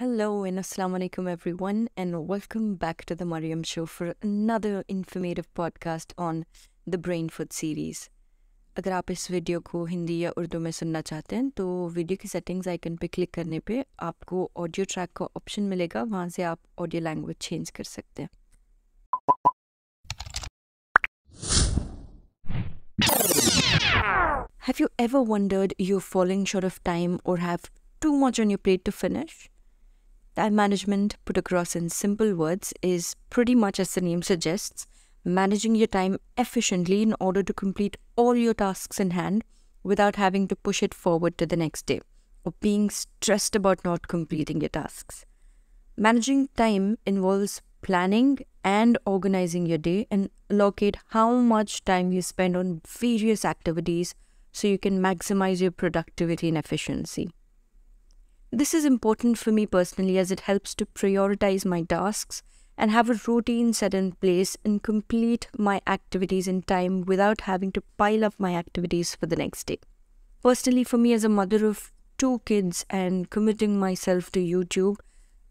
Hello and Assalamu alaikum everyone, and welcome back to the Mariam show for another informative podcast on the Brain Food series. अगर आप इस video को हिंदी या उर्दू में सुनना चाहते हैं तो वीडियो की सेटिंग्स आइकन पे क्लिक करने पे आपको ऑडियो ट्रैक का ऑप्शन मिलेगा, वहाँ से आप ऑडियो लैंग्वेज चेंज कर सकते हैं. Have you ever wondered you're falling short of time or have too much on your plate to finish? Time management, put across in simple words, is pretty much as the name suggests, managing your time efficiently in order to complete all your tasks in hand without having to push it forward to the next day or being stressed about not completing your tasks. Managing time involves planning and organizing your day and allocate how much time you spend on various activities so you can maximize your productivity and efficiency. This is important for me personally as it helps to prioritize my tasks and have a routine set in place and complete my activities in time without having to pile up my activities for the next day. Personally, for me as a mother of 2 kids and committing myself to YouTube,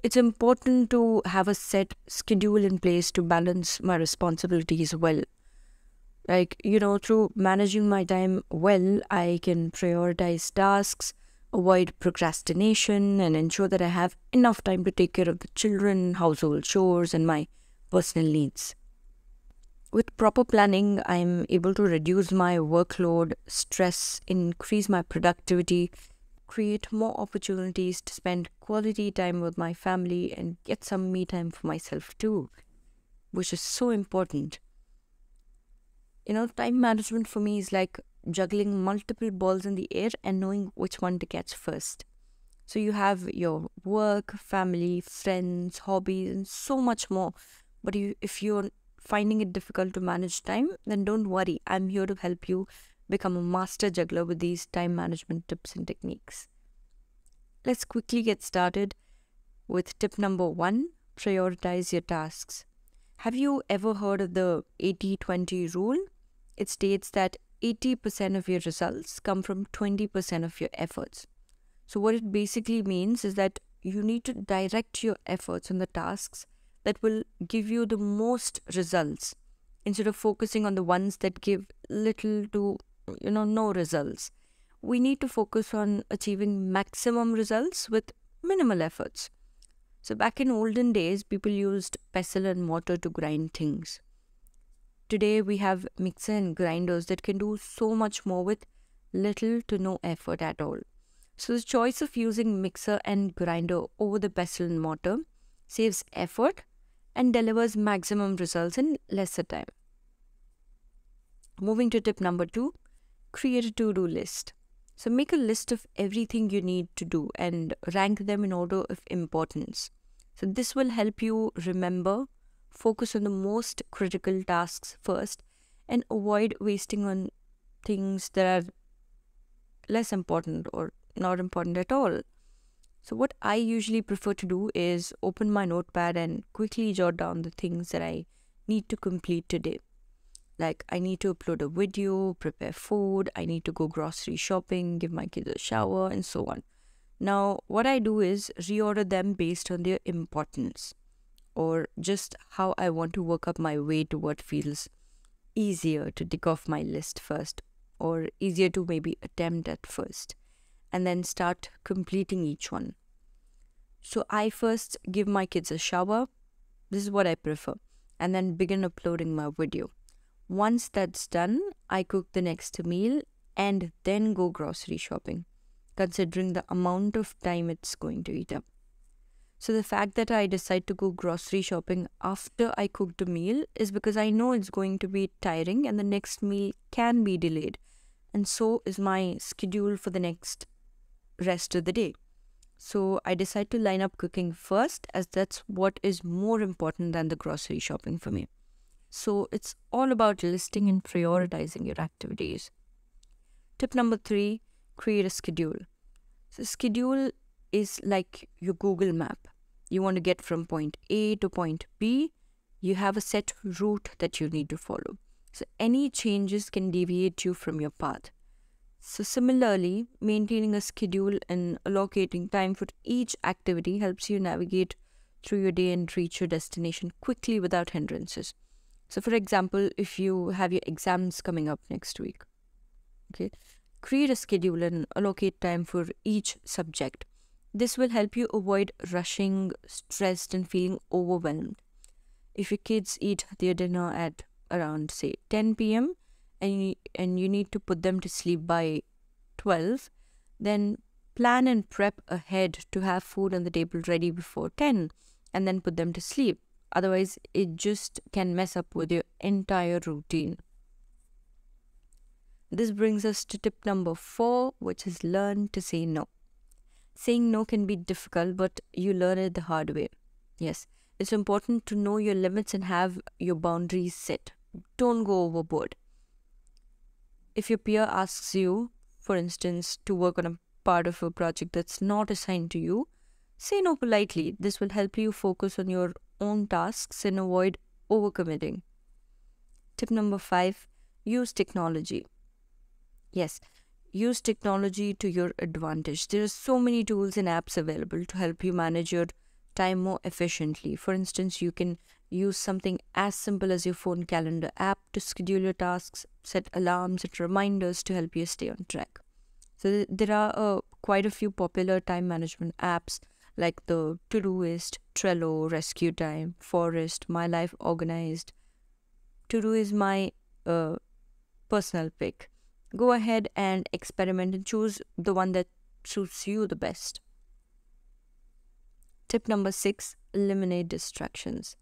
it's important to have a set schedule in place to balance my responsibilities well. Through managing my time well, I can prioritize tasks, avoid procrastination, and ensure that I have enough time to take care of the children, household chores, and my personal needs. With proper planning, I'm able to reduce my workload, stress, increase my productivity, create more opportunities to spend quality time with my family, and get some me time for myself too, which is so important. Time management for me is like juggling multiple balls in the air and knowing which one to catch first. So you have your work, family, friends, hobbies, and so much more. But if you're finding it difficult to manage time, then don't worry. I'm here to help you become a master juggler with these time management tips and techniques. Let's quickly get started with tip number 1, prioritize your tasks. Have you ever heard of the 80-20 rule? It states that 80% of your results come from 20% of your efforts. So what it basically means is that you need to direct your efforts on the tasks that will give you the most results instead of focusing on the ones that give little to no results. We need to focus on achieving maximum results with minimal efforts. So back in olden days, people used pestle and mortar to grind things. Today, we have mixer and grinders that can do so much more with little to no effort at all. So the choice of using mixer and grinder over the pestle and mortar saves effort and delivers maximum results in lesser time. Moving to tip number 2, create a to-do list. So make a list of everything you need to do and rank them in order of importance. So this will help you remember, focus on the most critical tasks first, and avoid wasting on things that are less important or not important at all. So what I usually prefer to do is open my notepad and quickly jot down the things that I need to complete today. Like I need to upload a video, prepare food, I need to go grocery shopping, give my kids a shower, and so on. Now, what I do is reorder them based on their importance, or just how I want to work up my way to what feels easier to tick off my list first, or easier to maybe attempt at first, and then start completing each one. So I first give my kids a shower, this is what I prefer, and then begin uploading my video. Once that's done, I cook the next meal and then go grocery shopping, considering the amount of time it's going to eat up. So the fact that I decide to go grocery shopping after I cook the meal is because I know it's going to be tiring and the next meal can be delayed. And so is my schedule for the next rest of the day. So I decide to line up cooking first, as that's what is more important than the grocery shopping for me. So it's all about listing and prioritizing your activities. Tip number 3, create a schedule. So schedule is like your Google map. You want to get from point A to point B, you have a set route that you need to follow. So any changes can deviate you from your path. So, similarly, maintaining a schedule and allocating time for each activity helps you navigate through your day and reach your destination quickly without hindrances. So, for example, if you have your exams coming up next week, okay, create a schedule and allocate time for each subject. This will help you avoid rushing, stressed, and feeling overwhelmed. If your kids eat their dinner at around, say, 10 p.m., and you need to put them to sleep by 12, then plan and prep ahead to have food on the table ready before 10 and then put them to sleep. Otherwise, it just can mess up with your entire routine. This brings us to tip number 4, which is learn to say no. Saying no can be difficult, but you learn it the hard way. Yes, it's important to know your limits and have your boundaries set. Don't go overboard. If your peer asks you, for instance, to work on a part of a project that's not assigned to you, say no politely. This will help you focus on your own tasks and avoid overcommitting. Tip number 5, use technology. Yes, use technology to your advantage. There are so many tools and apps available to help you manage your time more efficiently. For instance, you can use something as simple as your phone calendar app to schedule your tasks, set alarms and reminders to help you stay on track. So there are quite a few popular time management apps like the Todoist, Trello, Rescue Time, Forest, My Life Organized. To-Do is my personal pick. Go ahead and experiment and choose the one that suits you the best. Tip number 6, eliminate distractions.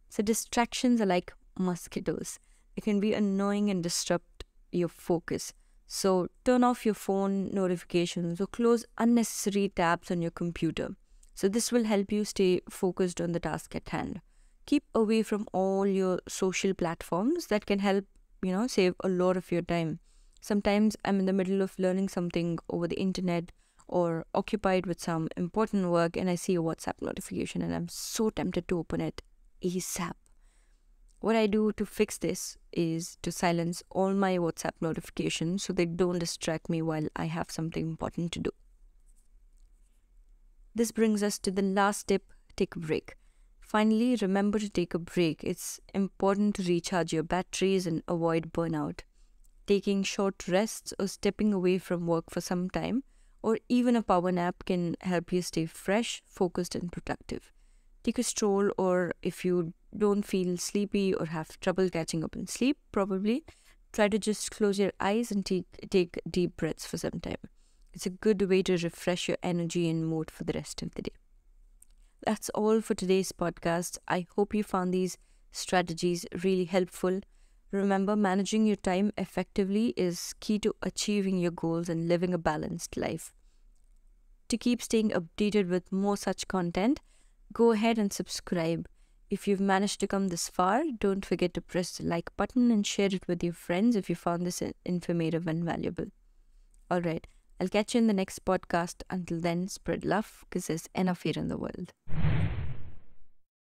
So distractions are like mosquitoes. It can be annoying and disrupt your focus. So turn off your phone notifications or close unnecessary tabs on your computer. So this will help you stay focused on the task at hand. Keep away from all your social platforms. That can help, save a lot of your time. Sometimes I'm in the middle of learning something over the internet or occupied with some important work and I see a WhatsApp notification and I'm so tempted to open it ASAP. What I do to fix this is to silence all my WhatsApp notifications so they don't distract me while I have something important to do. This brings us to the last tip, take a break. Finally, remember to take a break. It's important to recharge your batteries and avoid burnout. Taking short rests or stepping away from work for some time or even a power nap can help you stay fresh, focused and productive. Take a stroll, or if you don't feel sleepy or have trouble catching up in sleep, probably try to just close your eyes and take deep breaths for some time. It's a good way to refresh your energy and mood for the rest of the day. That's all for today's podcast. I hope you found these strategies really helpful. Remember, managing your time effectively is key to achieving your goals and living a balanced life. To keep staying updated with more such content, go ahead and subscribe. If you've managed to come this far, don't forget to press the like button and share it with your friends if you found this informative and valuable. Alright, I'll catch you in the next podcast. Until then, spread love because there's enough here in the world.